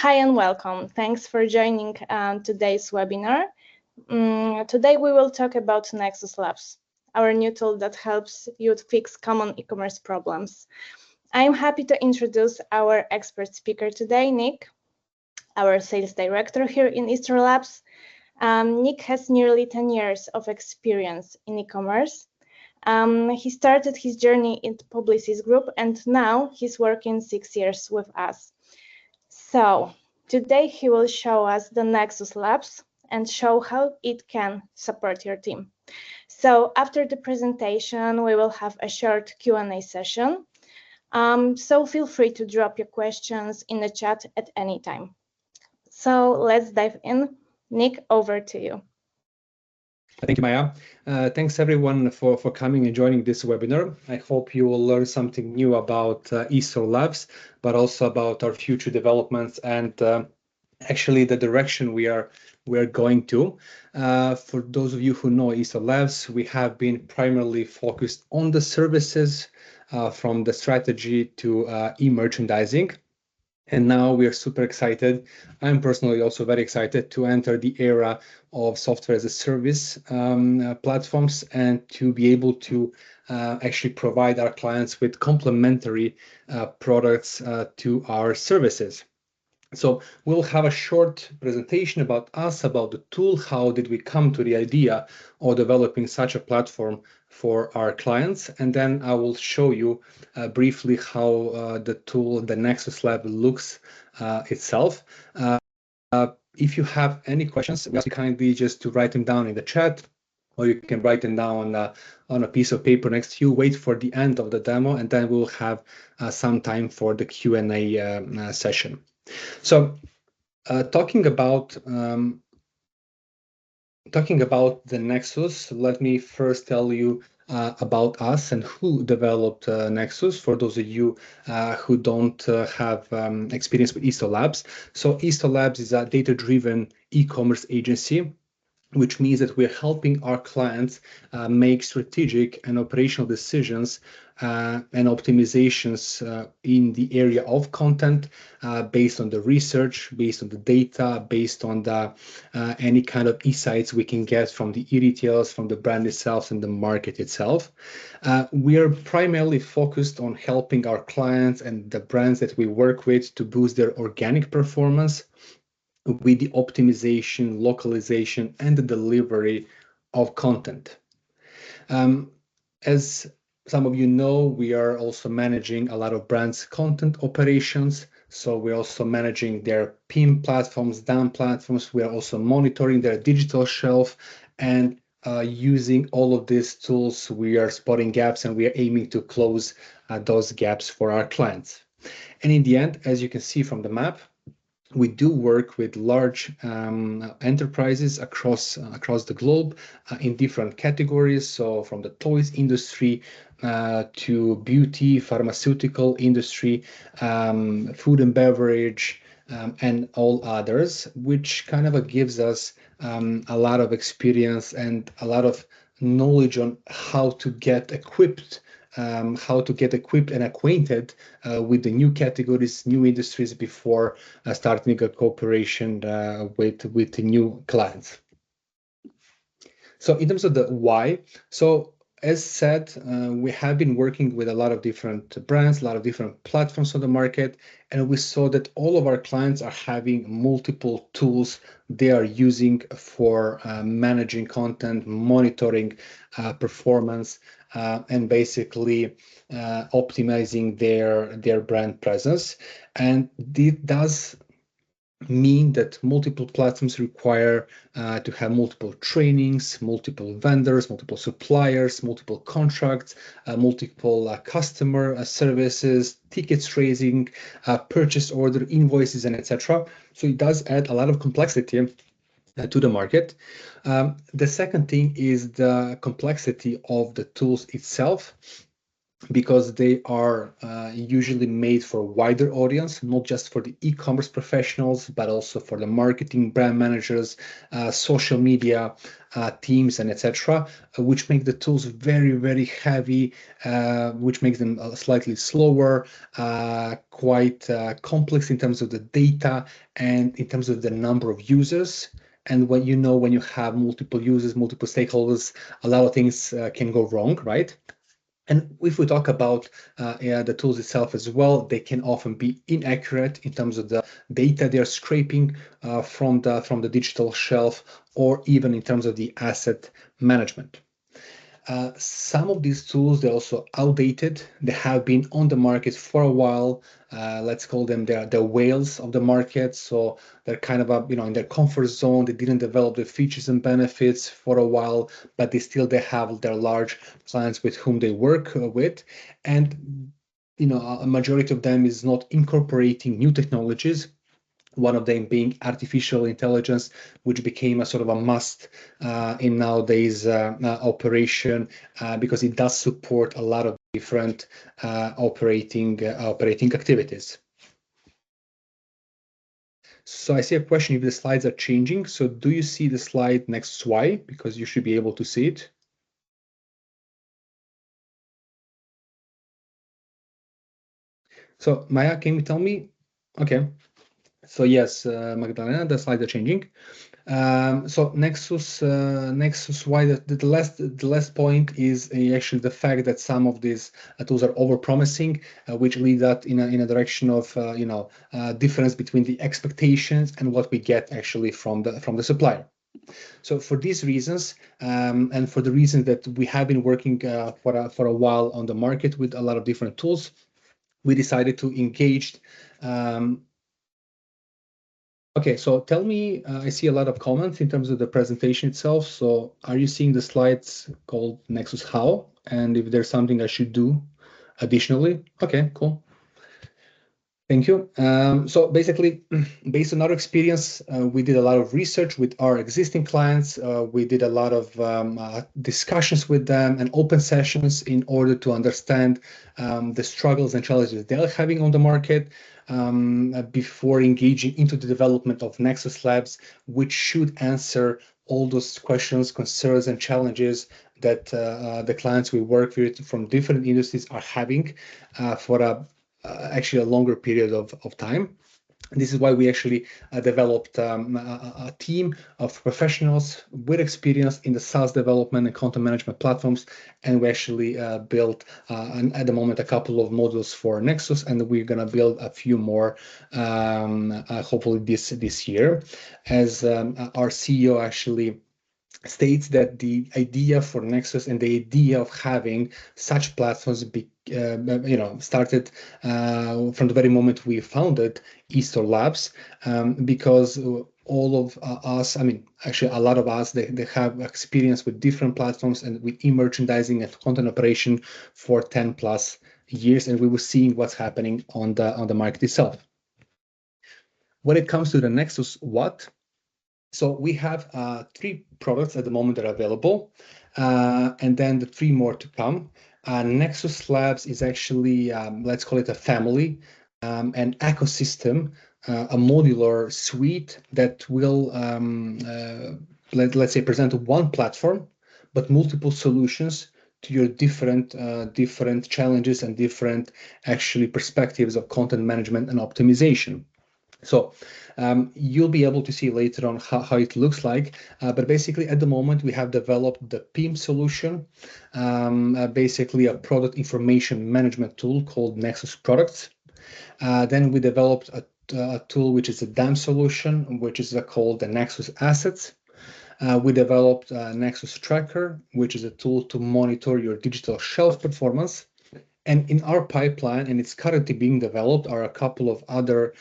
Hi and welcome. Thanks for joining today's webinar. Today we will talk about Nexus Labs, our new tool that helps you to fix common e-commerce problems. I'm happy to introduce our expert speaker today, Nick, our sales director here in eStoreLabs. Nick has nearly 10 years of experience in e-commerce. He started his journey in the Publicis Group and now he's working 6 years with us. So today he will show us the Nexus Labs and show how it can support your team. So after the presentation, we will have a short Q&A session. So feel free to drop your questions in the chat at any time. So let's dive in. Nick, over to you. Thank you, Maya. Thanks everyone for coming and joining this webinar. I hope you will learn something new about eStoreLabs, but also about our future developments and actually the direction we are going to. For those of you who know eStoreLabs, we have been primarily focused on the services from the strategy to e-merchandising. And now we are super excited. I'm personally also very excited to enter the era of software as a service platforms and to be able to actually provide our clients with complementary products to our services. So we'll have a short presentation about us, about the tool, how did we come to the idea of developing such a platform for our clients, and then I will show you briefly how the tool, the Nexus Lab, looks itself. If you have any questions, we ask you kindly just to write them down in the chat, or you can write them down on a piece of paper next to you. Wait for the end of the demo, and then we'll have some time for the Q&A session. So talking about the Nexus, let me first tell you about us and who developed Nexus, for those of you who don't have experience with eStoreLabs. So eStoreLabs is a data-driven e-commerce agency, which means that we're helping our clients make strategic and operational decisions and optimizations in the area of content based on the research, based on the data, based on the any kind of insights we can get from the e-retailers, from the brand itself and the market itself. We are primarily focused on helping our clients and the brands that we work with to boost their organic performance with the optimization, localization, and the delivery of content. As some of you know, we are also managing a lot of brands' content operations. So we're also managing their PIM platforms, DAM platforms. We are also monitoring their digital shelf, and using all of these tools, we are spotting gaps and we are aiming to close those gaps for our clients. And in the end, as you can see from the map, we do work with large enterprises across the globe in different categories. So from the toys industry to beauty, pharmaceutical industry, food and beverage, and all others, which kind of gives us a lot of experience and a lot of knowledge on how to get equipped and acquainted with the new categories, new industries before starting a cooperation with the new clients. So in terms of the why, so as said, we have been working with a lot of different brands, a lot of different platforms on the market, and we saw that all of our clients are having multiple tools they are using for managing content, monitoring performance, and basically optimizing their brand presence. And it does mean that multiple platforms require to have multiple trainings, multiple vendors, multiple suppliers, multiple contracts, multiple customer services, tickets raising, purchase order, invoices, and etc. So it does add a lot of complexity to the market. The second thing is the complexity of the tools itself. because they are usually made for a wider audience, not just for the e-commerce professionals, but also for the marketing, brand managers, social media teams, and etc., which make the tools very, very heavy, which makes them slightly slower, quite complex in terms of the data and in terms of the number of users. And when you have multiple users, multiple stakeholders, a lot of things can go wrong, right? And if we talk about the tools itself as well, they can often be inaccurate in terms of the data they're scraping from the digital shelf, or even in terms of the asset management. Some of these tools, they're also outdated. They have been on the market for a while. Let's call them the whales of the market. So they're kind of in their comfort zone. They didn't develop the features and benefits for a while, but they have their large clients with whom they work with. And a majority of them is not incorporating new technologies, one of them being artificial intelligence, which became a sort of a must in nowadays operation, because it does support a lot of different operating activities. So I see a question if the slides are changing. So do you see the slide next Y? Because you should be able to see it. So Maya, can you tell me? Okay. So yes, Magdalena, the slides are changing. So Nexus Y, the last point is actually the fact that some of these tools are over-promising, which lead that in a direction of difference between the expectations and what we get actually from the supplier. So for these reasons, and for the reason that we have been working for a while on the market with a lot of different tools, we decided to engage. Okay, so tell me, I see a lot of comments in terms of the presentation itself. So are you seeing the slides called Nexus How? And if there's something I should do additionally? Okay, cool. Thank you. So basically, based on our experience, we did a lot of research with our existing clients. We did a lot of discussions with them and open sessions in order to understand the struggles and challenges they're having on the market before engaging into the development of Nexus Labs, which should answer all those questions, concerns, and challenges that the clients we work with from different industries are having for actually a longer period of time. This is why we actually developed a team of professionals with experience in the SaaS development and content management platforms, and we actually built at the moment a couple of modules for Nexus, and we're going to build a few more hopefully this year, as our CEO actually states that the idea for Nexus and the idea of having such platforms started from the very moment we founded eStoreLabs, because all of us, I mean, actually a lot of us, they have experience with different platforms and with e-merchandising and content operation for 10 plus years, and we were seeing what's happening on the market itself. When it comes to the Nexus what? So we have 3 products at the moment that are available, and then the 3 more to come. Nexus Labs is actually, let's call it a family, an ecosystem, a modular suite that will, let's say, present one platform, but multiple solutions to your different challenges and different actually perspectives of content management and optimization. So you'll be able to see later on how it looks like. But basically, at the moment, we have developed the PIM solution, basically a product information management tool called Nexus Products. Then we developed a tool which is a DAM solution, which is called the Nexus Assets. We developed Nexus Tracker, which is a tool to monitor your digital shelf performance. And in our pipeline, and it's currently being developed, are a couple of other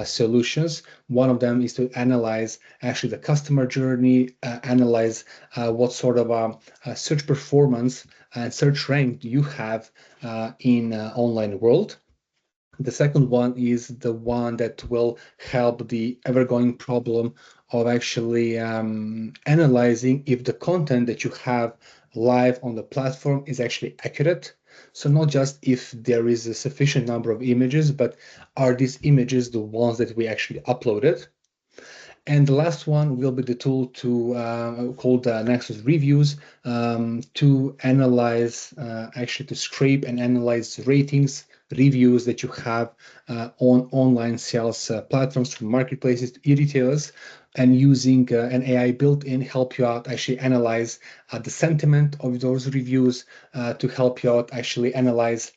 solutions. One of them is to analyze actually the customer journey, analyze what sort of search performance and search rank you have in online world. The second one is the one that will help the ever-going problem of actually analyzing if the content that you have live on the platform is actually accurate. So not just if there is a sufficient number of images, but are these images the ones that we actually uploaded? And the last one will be the tool to called Nexus Reviews to analyze, actually to scrape and analyze ratings, reviews that you have on online sales platforms from marketplaces to e-retailers, and using an AI built-in help you out actually analyze the sentiment of those reviews to help you out actually analyze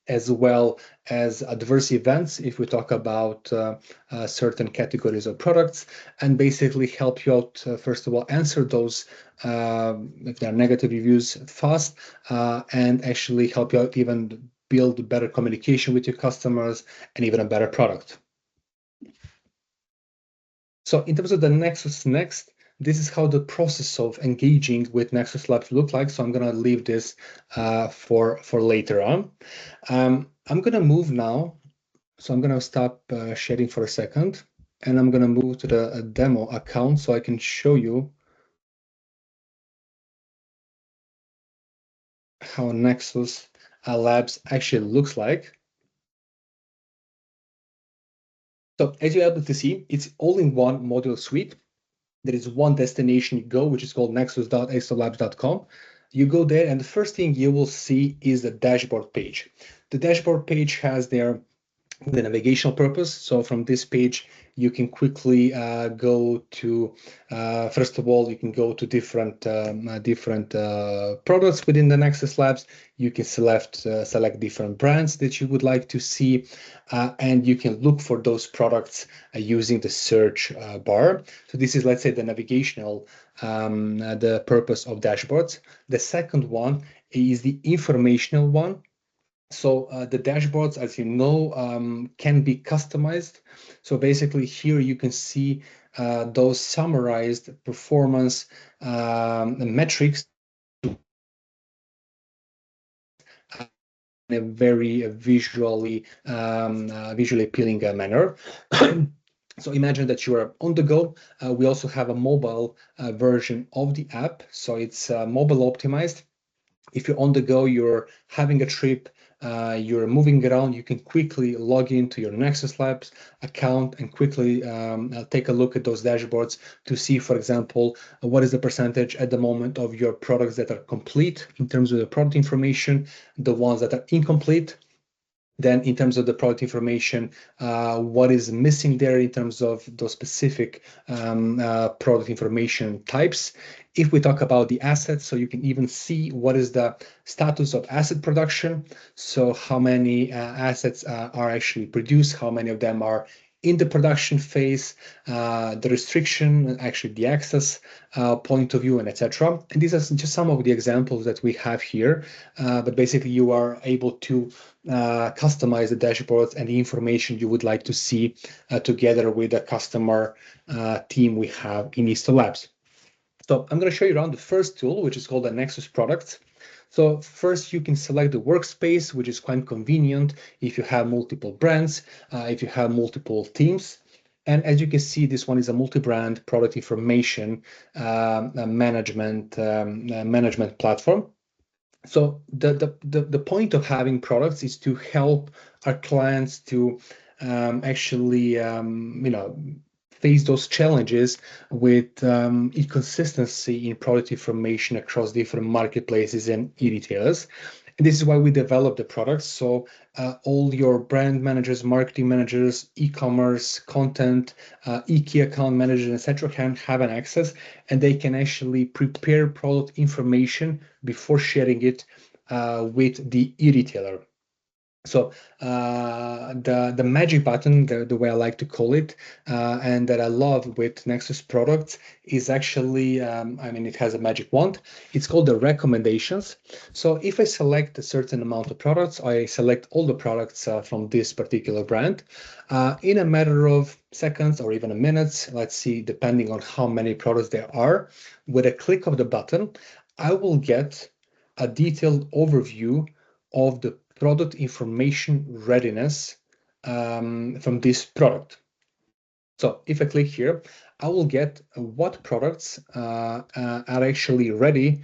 as well as adverse events if we talk about certain categories of products, and basically help you out, first of all, answer those if there are negative reviews fast, and actually help you out even build better communication with your customers and even a better product. So in terms of the Nexus Next, this is how the process of engaging with Nexus Labs look like. So I'm going to leave this for later on. I'm going to move now. So I'm going to stop sharing for a second, and I'm going to move to the demo account so I can show you how Nexus Labs actually looks like. So as you're able to see, it's all in one module suite. There is one destination you go, which is called nexus.eStoreLabs.com. You go there, and the first thing you will see is the dashboard page. The dashboard page has the navigational purpose. So from this page, you can quickly go to, first of all, you can go to different products within the Nexus Labs. You can select different brands that you would like to see, and you can look for those products using the search bar. So this is, let's say, the navigational, the purpose of dashboards. The second one is the informational one. So the dashboards, as you know, can be customized. So basically here you can see those summarized performance metrics in a very visually appealing manner. So imagine that you are on the go. We also have a mobile version of the app. So it's mobile optimized. If you're on the go, you're having a trip, you're moving around, you can quickly log into your Nexus Labs account and quickly take a look at those dashboards to see, for example, what is the percentage at the moment of your products that are complete in terms of the product information, the ones that are incomplete. Then in terms of the product information, what is missing there in terms of those specific product information types. If we talk about the assets, so you can even see what is the status of asset production. So how many assets are actually produced, how many of them are in the production phase, the restriction, actually the access point of view, and etc. And these are just some of the examples that we have here. But basically, you are able to customize the dashboards and the information you would like to see together with the customer team we have in eStoreLabs. So I'm going to show you around the first tool, which is called the Nexus Products. So first you can select the workspace, which is quite convenient if you have multiple brands, if you have multiple teams. And as you can see, this one is a multi-brand product information management platform. So the point of having products is to help our clients to actually face those challenges with inconsistency in product information across different marketplaces and e-retailers. And this is why we developed the products. So all your brand managers, marketing managers, e-commerce, content, e-key account managers, etc., can have an access, and they can actually prepare product information before sharing it with the e-retailer. So the magic button, the way I like to call it, and that I love with Nexus products is actually, it has a magic wand. It's called the recommendations. So if I select a certain amount of products, I select all the products from this particular brand. In a matter of seconds or even a minute, let's see, depending on how many products there are, with a click of the button, I will get a detailed overview of the product information readiness from this product. So if I click here, I will get what products are actually ready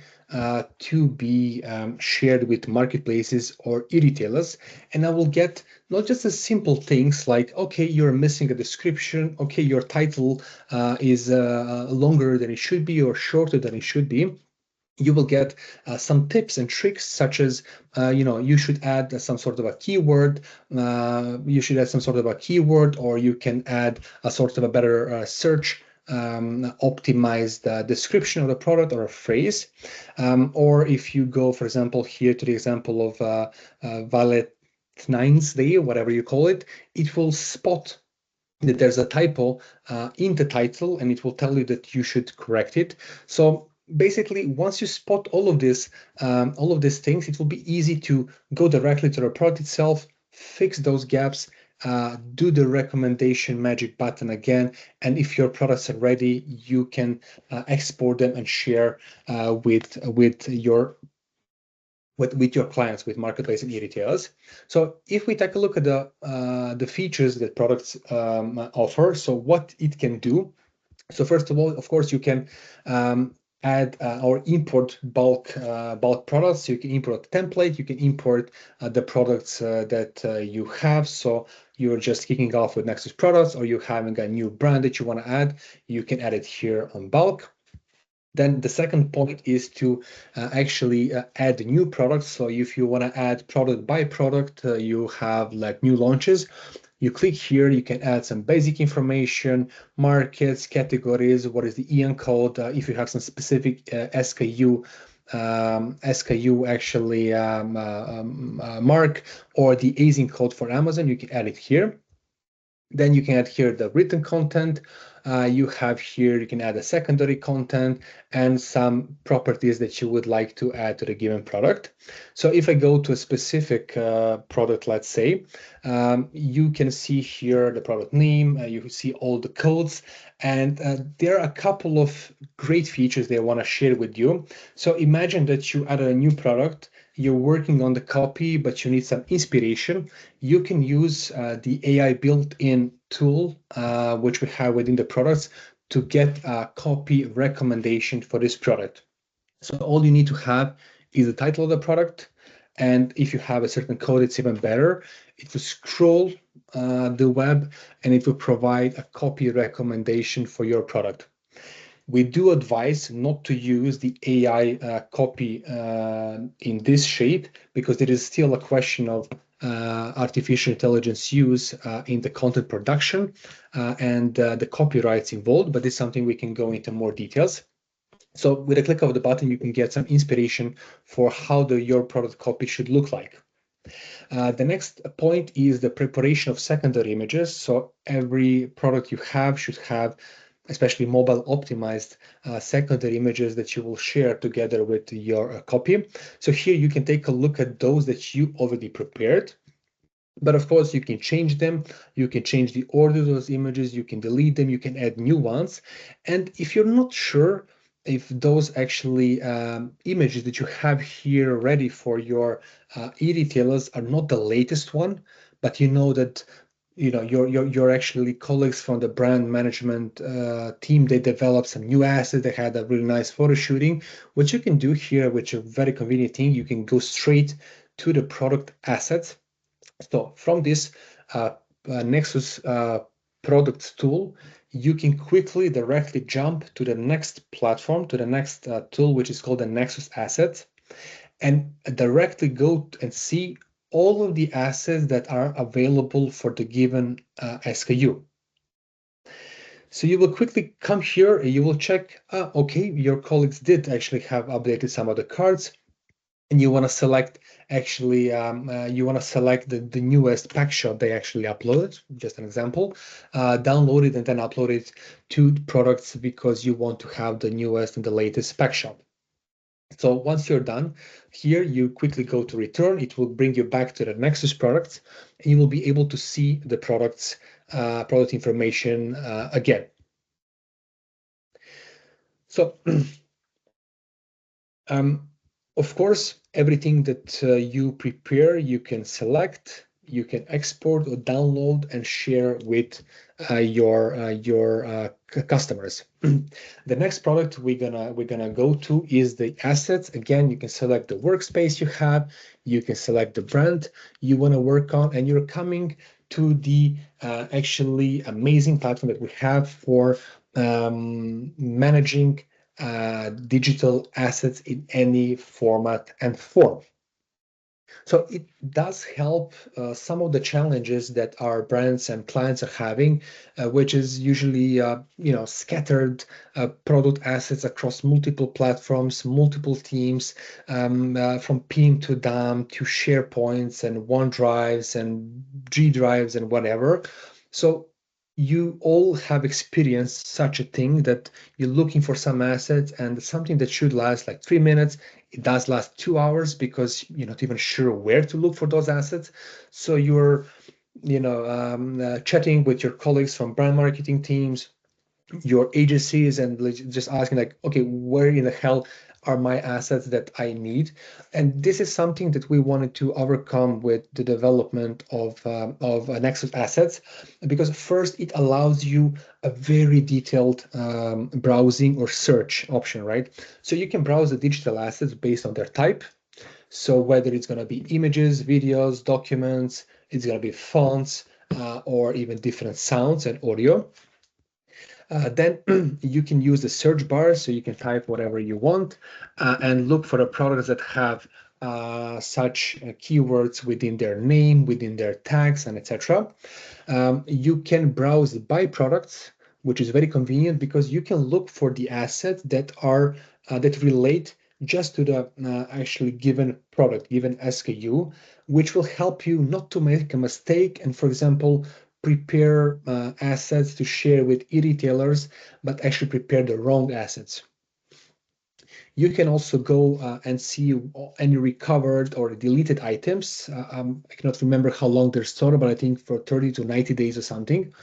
to be shared with marketplaces or e-retailers. And I will get not just the simple things like, okay, you're missing a description, okay, your title is longer than it should be or shorter than it should be. You will get some tips and tricks, such as, you should add some sort of a keyword. Or you can add a sort of a better search optimized description of the product or a phrase. Or if you go, for example, here to the example of Valentine's Day, whatever you call it, it will spot that there's a typo in the title, and it will tell you that you should correct it. So basically, once you spot all of this, all of these things, it will be easy to go directly to the product itself, fix those gaps, do the recommendation magic button again, and if your products are ready, you can export them and share with your clients, with marketplace and e-retailers. So if we take a look at the features that products offer, so what it can do. So first of all, of course, you can add or import bulk products. You can import a template. You can import the products that you have. So you're just kicking off with Nexus products, or you're having a new brand that you want to add. You can add it here on bulk. Then the second point is to actually add new products. So if you want to add product by product, you have like new launches. You click here, you can add some basic information, markets, categories, what is the EN code, if you have some specific SKU actually mark, or the ASIN code for Amazon, you can add it here. Then you can add here the written content. You have here, you can add a secondary content and some properties that you would like to add to the given product. So if I go to a specific product, let's say, you can see here the product name, you see all the codes, and there are a couple of great features they want to share with you. So imagine that you add a new product, you're working on the copy, but you need some inspiration. You can use the AI built-in tool, which we have within the products, to get a copy recommendation for this product. So all you need to have is the title of the product. And if you have a certain code, it's even better. It will scroll the web and it will provide a copy recommendation for your product. We do advise not to use the AI copy in this shape, because there is still a question of artificial intelligence use in the content production and the copyrights involved, but this is something we can go into more details. So with a click of the button, you can get some inspiration for how your product copy should look like. The next point is the preparation of secondary images. So every product you have should have, especially mobile optimized secondary images that you will share together with your copy. So here you can take a look at those that you already prepared. But of course, you can change them. You can change the order of those images. You can delete them. You can add new ones. And if you're not sure if those actually images that you have here ready for your e-retailers are not the latest one, but you know that your actually colleagues from the brand management team, they developed some new assets. They had a really nice photo shooting. What you can do here, which is a very convenient thing, you can go straight to the product assets. So from this Nexus products tool, you can quickly directly jump to the next platform, to the next tool, which is called the Nexus Assets, and directly go and see all of the assets that are available for the given SKU. So you will quickly come here and you will check, okay, your colleagues did actually have updated some of the cards, and you want to select the newest pack shot they actually uploaded, just an example, download it and then upload it to products because you want to have the newest and the latest pack shot. So once you're done here, you quickly go to return. It will bring you back to the Nexus products, and you will be able to see the product information again. So of course, everything that you prepare, you can select, you can export or download and share with your customers. The next product we're gonna go to is the assets. Again, you can select the workspace you have, you can select the brand you want to work on, and you're coming to the actually amazing platform that we have for managing digital assets in any format and form. So it does help some of the challenges that our brands and clients are having, which is usually scattered product assets across multiple platforms, multiple teams, from PIM to DAM to SharePoints and OneDrives and G drives and whatever. So you all have experienced such a thing that you're looking for some assets and something that should last like 3 minutes, it does last 2 hours because you're not even sure where to look for those assets. So you're chatting with your colleagues from brand marketing teams, your agencies, and just asking like, okay, where in the hell are my assets that I need? And this is something that we wanted to overcome with the development of Nexus Assets, because first it allows you a very detailed browsing or search option, right? So you can browse the digital assets based on their type. So whether it's going to be images, videos, documents, it's going to be fonts, or even different sounds and audio. Then you can use the search bar, so you can type whatever you want and look for the products that have such keywords within their name, within their tags, and etc. You can browse by products, which is very convenient because you can look for the assets that are that relate just to the actually given product, given SKU, which will help you not to make a mistake and, for example, prepare assets to share with e-retailers, but actually prepare the wrong assets. You can also go and see any recovered or deleted items. I cannot remember how long they're stored, but I think for 30 to 90 days or something.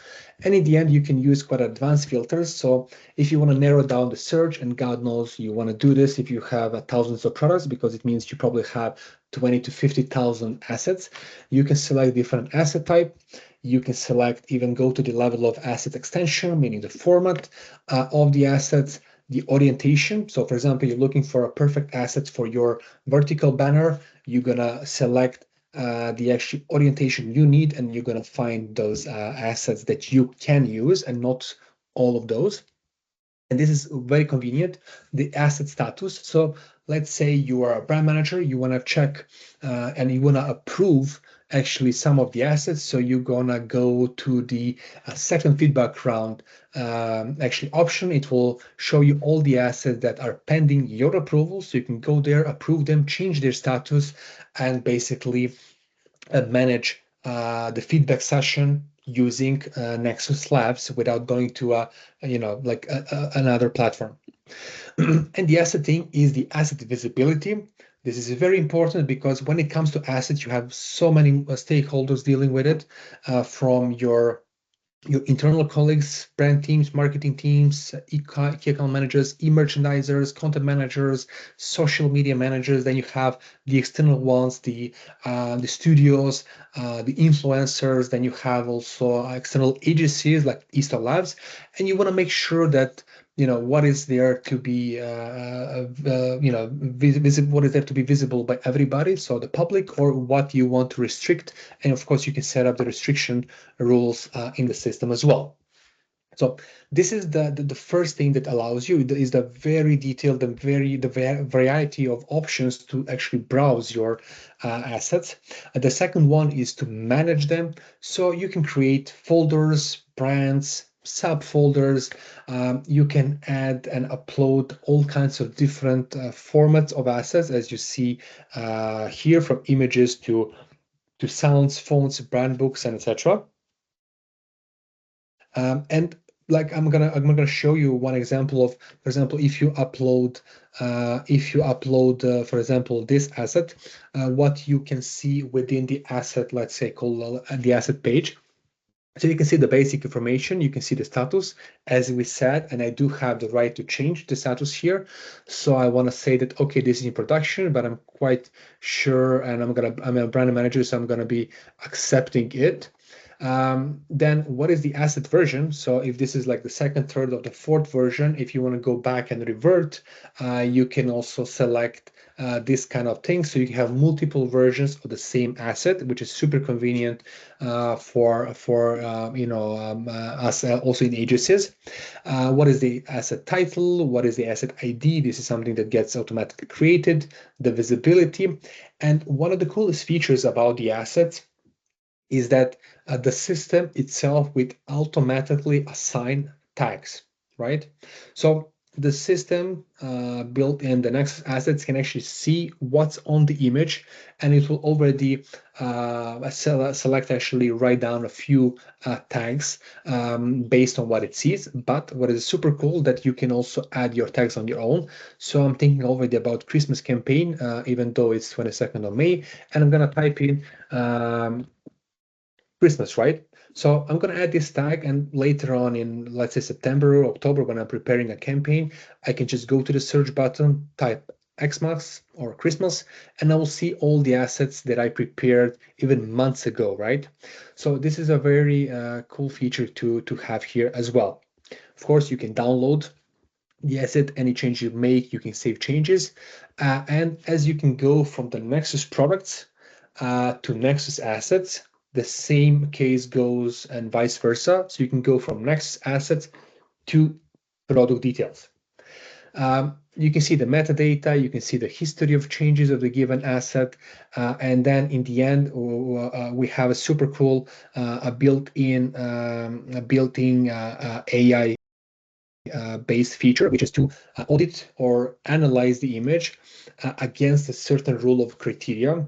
And in the end, you can use quite advanced filters. So if you want to narrow down the search, and God knows you want to do this if you have thousands of products, because it means you probably have 20 to 50,000 assets, you can select different asset type. You can select, even go to the level of asset extension, meaning the format of the assets, the orientation. So for example, you're looking for a perfect asset for your vertical banner, you're gonna select the actual orientation you need, and you're gonna find those assets that you can use and not all of those. And this is very convenient, the asset status. So let's say you are a brand manager, you want to check and you want to approve actually some of the assets. So you're gonna go to the second feedback round actually option. It will show you all the assets that are pending your approval. So you can go there, approve them, change their status, and basically manage the feedback session using Nexus Labs without going to another platform. And the asset thing is the asset visibility. This is very important because when it comes to assets, you have so many stakeholders dealing with it, from your internal colleagues, brand teams, marketing teams, key account managers, e-merchandisers, content managers, social media managers. Then you have the external ones, the studios, the influencers. Then you have also external agencies like eStoreLabs, and you want to make sure that what is there to be visible, what is there to be visible by everybody, so the public, or what you want to restrict. And of course, you can set up the restriction rules in the system as well. So this is the first thing that allows you, is the very detailed and the variety of options to actually browse your assets. The second one is to manage them. So you can create folders, brands, subfolders. You can add and upload all kinds of different formats of assets, as you see here, from images to sounds, fonts, brand books, and etc. And like I'm gonna show you one example of, for example, if you upload for example, this asset, what you can see within the asset, let's say called the asset page. So you can see the basic information, you can see the status, as we said, and I do have the right to change the status here. So I want to say that, okay, this is in production, but I'm quite sure, and I'm a brand manager, so I'm gonna be accepting it. Then what is the asset version? So if this is like the second, third, or the fourth version, if you want to go back and revert, you can also select this kind of thing. So you can have multiple versions of the same asset, which is super convenient for us also in agencies. What is the asset title? What is the asset ID? This is something that gets automatically created, the visibility. And one of the coolest features about the assets is that the system itself will automatically assign tags, right? So the system built in the Nexus assets can actually see what's on the image, and it will already select, actually write down a few tags based on what it sees. But what is super cool that you can also add your tags on your own. So I'm thinking already about Christmas campaign, even though it's 22nd of May, and I'm gonna type in Christmas, right? So I'm going to add this tag, and later on in, let's say, September or October, when I'm preparing a campaign, I can just go to the search button, type Xmas or Christmas, and I will see all the assets that I prepared even months ago, right? So this is a very cool feature to have here as well. Of course, you can download the asset, any change you make, you can save changes. And as you can go from the Nexus products to Nexus assets, the same case goes and vice versa. So you can go from Nexus assets to product details. You can see the metadata, you can see the history of changes of the given asset, and then in the end, we have a super cool built-in AI based feature, which is to audit or analyze the image against a certain rule of criteria.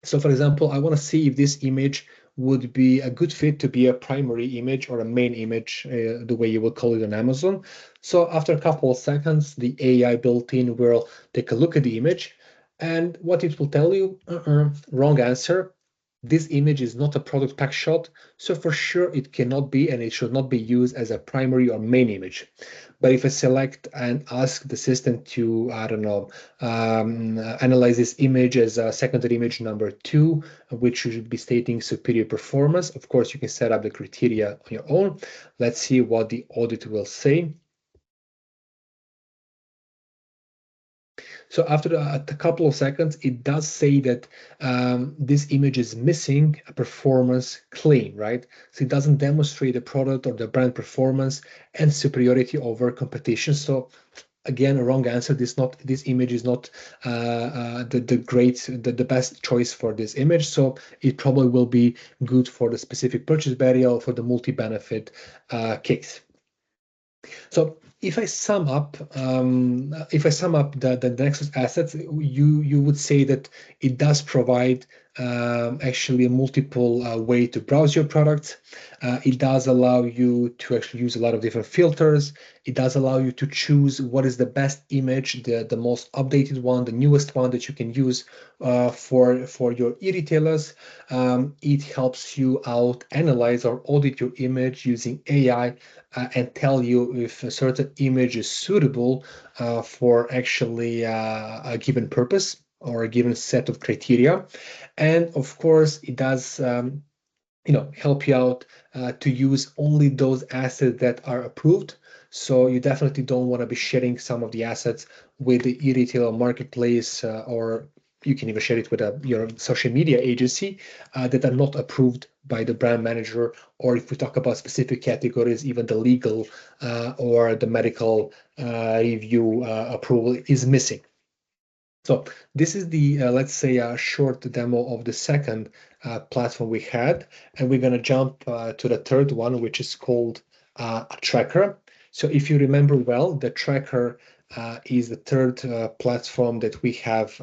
So for example, I want to see if this image would be a good fit to be a primary image or a main image, the way you will call it on Amazon. So after a couple of seconds, the AI built in will take a look at the image, and what it will tell you, wrong answer. This image is not a product pack shot, so for sure it cannot be, and it should not be used as a primary or main image. But if I select and ask the system to, I don't know, analyze this image as a secondary image number 2, which should be stating superior performance, of course, you can set up the criteria on your own. Let's see what the audit will say. So after a couple of seconds, it does say that this image is missing a performance claim, right? So it doesn't demonstrate the product or the brand performance and superiority over competition. So again, a wrong answer. This image is not the best choice for this image. So it probably will be good for the specific purchase barrier or for the multi-benefit case. So if I sum up, the Nexus assets, you would say that it does provide actually a multiple way to browse your products. It does allow you to actually use a lot of different filters. It does allow you to choose what is the best image, the most updated one, the newest one that you can use for your e-retailers. It helps you out analyze or audit your image using AI and tell you if a certain image is suitable for actually a given purpose or a given set of criteria. And of course, it does help you out to use only those assets that are approved. So you definitely don't want to be sharing some of the assets with the e-retailer marketplace, or you can even share it with your social media agency that are not approved by the brand manager, or if we talk about specific categories, even the legal or the medical review approval is missing. So this is the, let's say, a short demo of the second platform we had, and we're going to jump to the third one, which is called a tracker. So if you remember well, the tracker is the third platform that we have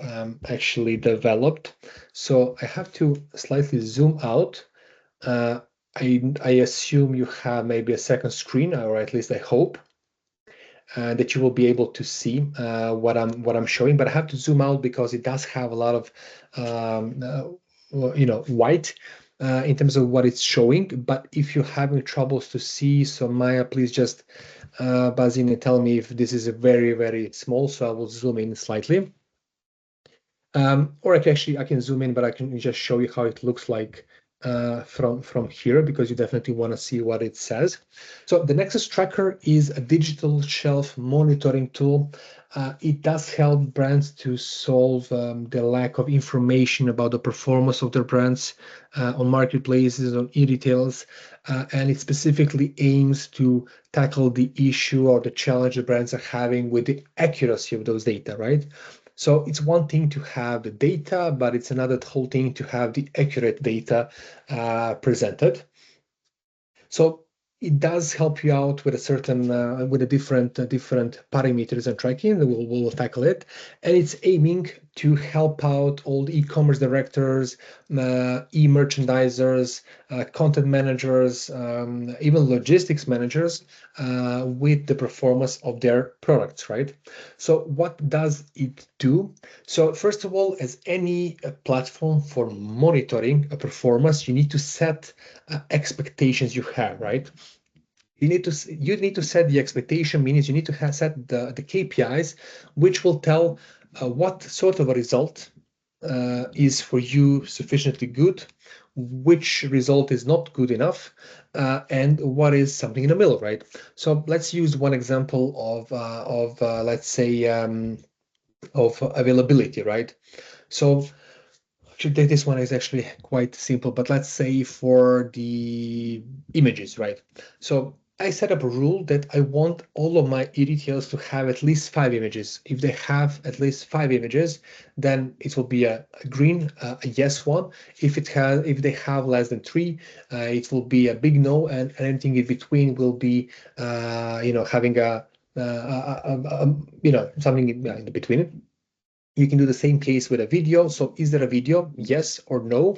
actually developed. So I have to slightly zoom out. I assume you have maybe a second screen, or at least I hope. That you will be able to see what I'm showing, but I have to zoom out because it does have a lot of white in terms of what it's showing. But if you're having troubles to see, so Maya, please just buzz in and tell me if this is a very, very small, so I will zoom in slightly. Or I can zoom in, but I can just show you how it looks like from here, because you definitely want to see what it says. So the Nexus Tracker is a digital shelf monitoring tool. It does help brands to solve the lack of information about the performance of their brands on marketplaces, on e-retails, and it specifically aims to tackle the issue or the challenge the brands are having with the accuracy of those data, right? So it's one thing to have the data, but it's another whole thing to have the accurate data presented. So it does help you out with a certain, with a different parameters and tracking. We'll tackle it, and it's aiming to help out all the e-commerce directors, e-merchandisers, content managers, even logistics managers with the performance of their products, right? So what does it do? So first of all, as any platform for monitoring a performance, you need to set expectations you have, right? You need to set the expectation, means you need to set the KPIs, which will tell what sort of a result is for you sufficiently good, which result is not good enough, and what is something in the middle, right? So let's use one example of let's say of availability, right? So actually, this one is actually quite simple, but let's say for the images, right? So I set up a rule that I want all of my e-retails to have at least 5 images. If they have at least 5 images, then it will be a green, a yes one. If they have less than 3, it will be a big no, and anything in between will be, having something in between. You can do the same case with a video. So is there a video? Yes or no.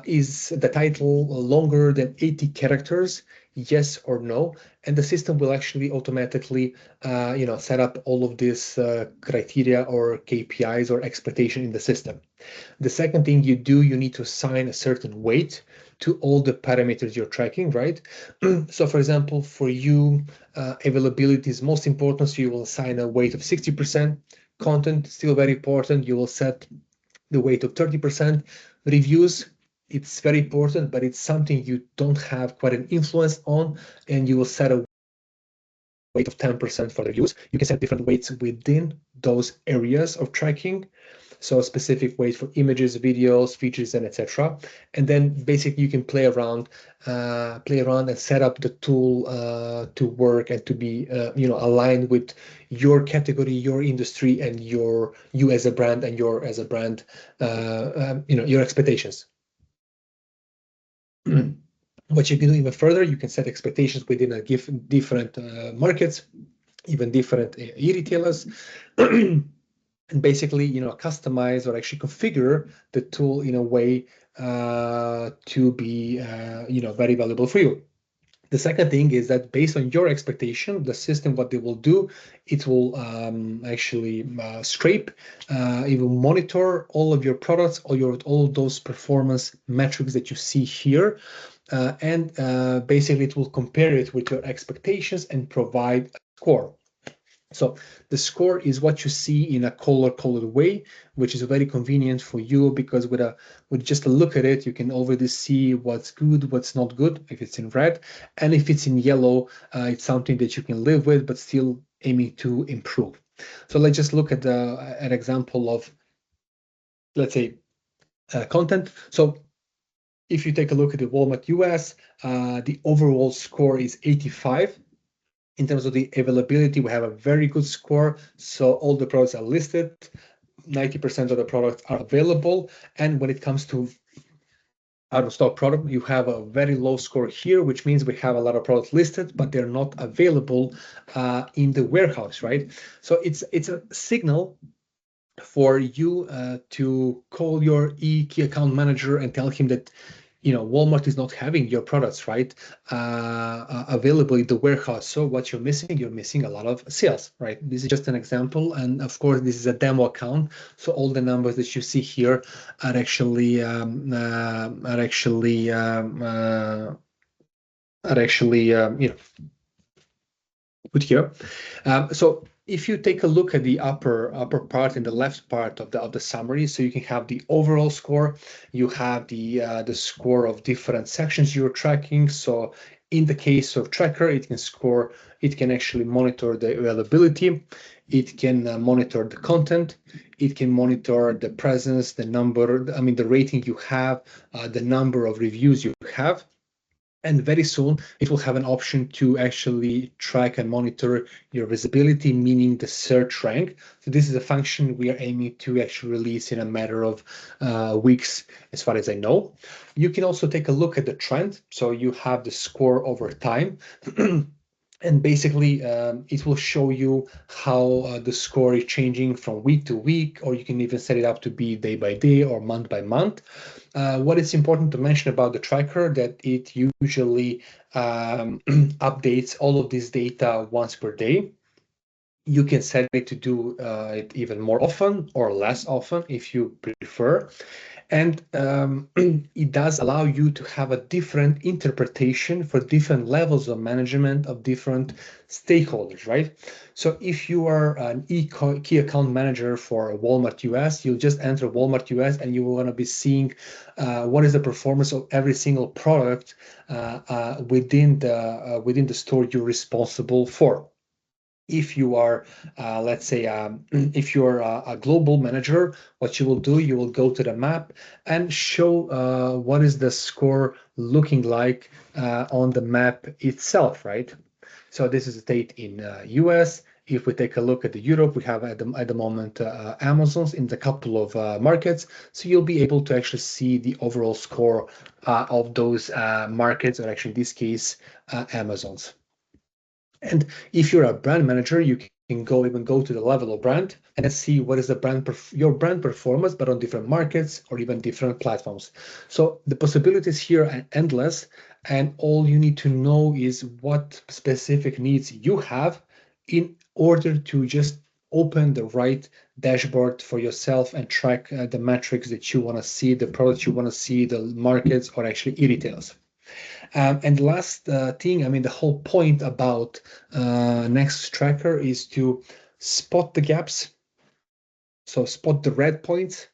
Is the title longer than 80 characters? Yes or no. And the system will actually automatically, set up all of these criteria or KPIs or expectation in the system. The second thing you do, you need to assign a certain weight to all the parameters you're tracking, right? So for example, for you, availability is most important, so you will assign a weight of 60%. Content, still very important, you will set the weight of 30%. Reviews, it's very important, but it's something you don't have quite an influence on, and you will set a weight of 10% for the reviews. You can set different weights within those areas of tracking. So a specific weight for images, videos, features, and etc. And then basically you can play around and set up the tool to work and to be aligned with your category, your industry, and you as a brand and your your expectations. What you can do even further, you can set expectations within a different markets, even different e-retailers. And basically, customize or actually configure the tool in a way to be, very valuable for you. The second thing is that based on your expectation, the system, what they will do, it will actually scrape, it will monitor all of your products, all those performance metrics that you see here, and basically it will compare it with your expectations and provide a score. So the score is what you see in a color-coded way, which is very convenient for you, because with just a look at it, you can already see what's good, what's not good, if it's in red, and if it's in yellow, it's something that you can live with, but still aiming to improve. So let's just look at an example of, let's say, content. So if you take a look at the Walmart US, the overall score is 85. In terms of the availability, we have a very good score. So all the products are listed, 90% of the products are available. And when it comes to out of stock product, you have a very low score here, which means we have a lot of products listed, but they're not available in the warehouse, right? So it's a signal for you to call your key account manager and tell him that Walmart is not having your products right available in the warehouse. So what you're missing a lot of sales, right? This is just an example, and of course this is a demo account, so all the numbers that you see here are actually put here. So if you take a look at the upper part and the left part of the summary, so you can have the overall score, you have the score of different sections you're tracking. So in the case of tracker, it can actually monitor the availability, it can monitor the content, it can monitor the presence, the number, I mean the rating you have, the number of reviews you have. And very soon it will have an option to actually track and monitor your visibility, meaning the search rank. So this is a function we are aiming to actually release in a matter of weeks, as far as I know. You can also take a look at the trend. So you have the score over time. And basically, it will show you how the score is changing from week to week, or you can even set it up to be day by day or month by month. What is important to mention about the tracker that it usually updates all of this data once per day. You can set it to do it even more often or less often if you prefer. And it does allow you to have a different interpretation for different levels of management of different stakeholders, right? So if you are an key account manager for Walmart US, you'll just enter Walmart US and you will want to be seeing what is the performance of every single product within the store you're responsible for. If you are, let's say, if you're a global manager, what you will do, you will go to the map and show what is the score looking like on the map itself, right? So this is a state in US. If we take a look at the Europe, we have at the moment Amazon's in the couple of markets. So you'll be able to actually see the overall score of those markets, or actually in this case, Amazon's. And if you're a brand manager, you can go to the level of brand and see what is your brand performance, but on different markets or even different platforms. So the possibilities here are endless, and all you need to know is what specific needs you have in order to just open the right dashboard for yourself and track the metrics that you want to see, the products you want to see, the markets, or actually e-retails. And the last thing, I mean, the whole point about Nexus Tracker is to spot the gaps. So spot the red points,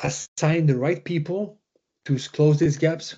assign the right people to close these gaps.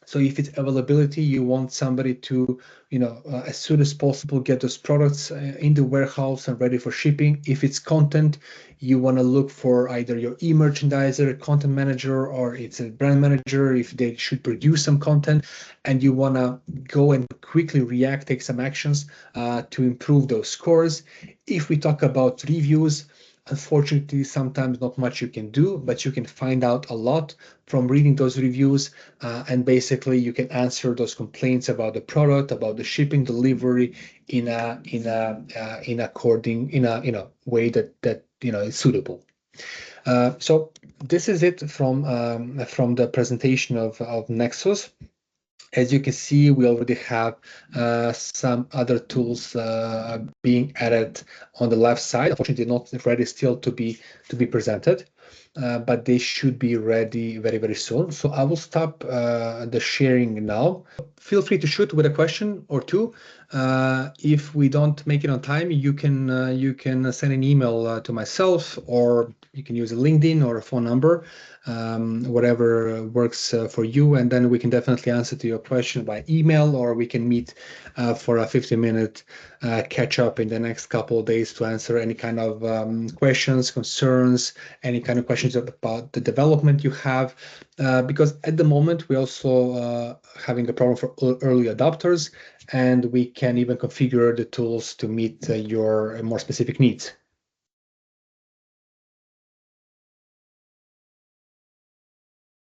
So if it's availability, you want somebody to, as soon as possible, get those products in the warehouse and ready for shipping. If it's content, you want to look for either your e-merchandiser, content manager, or it's a brand manager if they should produce some content, and you want to go and quickly react, take some actions to improve those scores. If we talk about reviews, unfortunately, sometimes not much you can do, but you can find out a lot from reading those reviews, and basically you can answer those complaints about the product, about the shipping, delivery in a way that is suitable. So this is it from the presentation of Nexus. As you can see, we already have some other tools being added on the left side. Unfortunately, not ready still to be presented, but they should be ready very, very soon. So I will stop the sharing now. Feel free to shoot with a question or two. If we don't make it on time, you can send an email to myself, or you can use a LinkedIn or a phone number, whatever works for you, and then we can definitely answer to your question by email, or we can meet for a 50-minute catch up in the next couple of days to answer any kind of questions, concerns, any kind of questions about the development you have, because at the moment we're also having a problem for early adopters, and we can even configure the tools to meet your more specific needs.